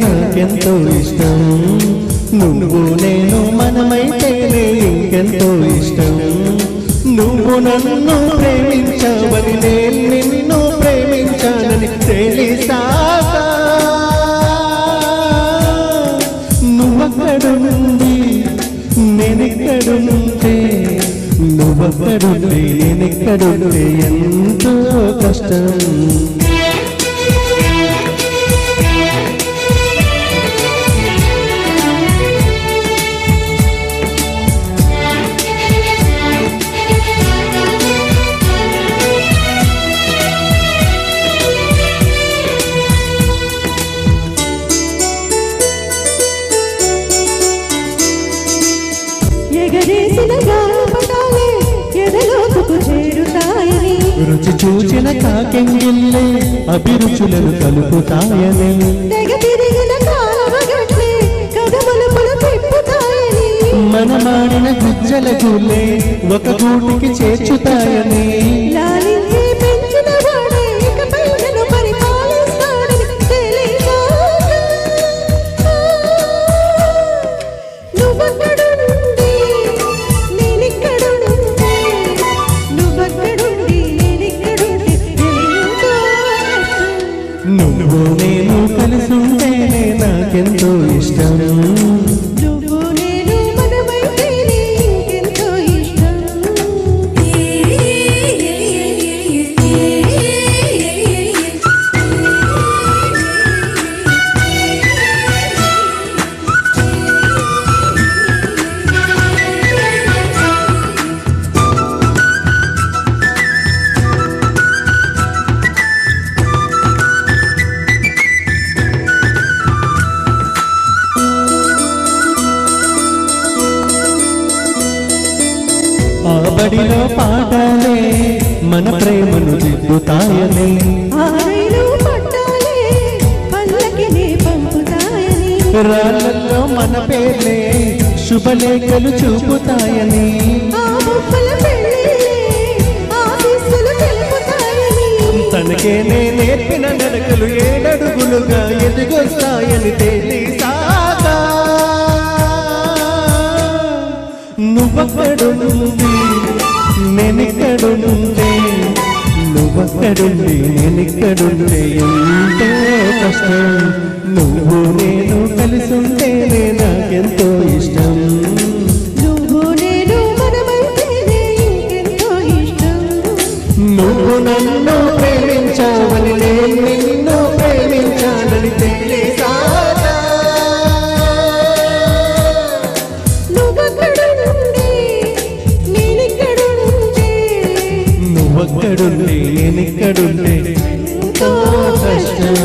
నాకెంతో ఇష్టం, నువ్వు నేను మనమైతేనే ఇంకెంతో ఇష్టం. నువ్వు నన్ను ప్రేమించవని నేను నిన్ను ప్రేమించానని తెలిసాక నువ్వక్కడుండి నేనెక్కడుంటే, నువ్వక్కడుండి నేనెక్కడుంటే ఎంతో కష్టం. రుచి చూచిన కాకెంగిల్లే అభిరుచులను కలుపుతాయని, మనమాడిన గుజ్జల గుల్లే ఒక గూటికి చేర్చుతాయని, నువ్వు నేను కలిసుంటేనే నాకెంతో ఇష్టం, నువ్వు నేను మనమైతేనే ఇంకెంతో ఇష్టం. ఆ బడిలో పాటలే మన ప్రేమను దిద్దుతాయని, రాళ్ళల్లో మన పేర్లే శుభలేఖలు చూపుతాయని, తనకే నేర్పిన నడకలు 7 అడుగులుగా ఎదుగొస్తాయని తెలిసాక నువ్వక్కడుండి నేనిక్కడుంటే, నువ్వక్కడుండి నేనిక్కడుంటే ఎంతో కష్టం. నువ్వు నేను కలిసుంటేనే నాకెంతో ఇష్టం, నువ్వు నేను మనమైతేనే ఇంకెంతో ఇష్టం. నువ్వు నన్ను ప్రేమించావని నేను నిన్ను ప్రేమించాలని తెలిసాక నువ్వక్కడుండి నేనిక్కడుంటే ఎంతో కష్టం.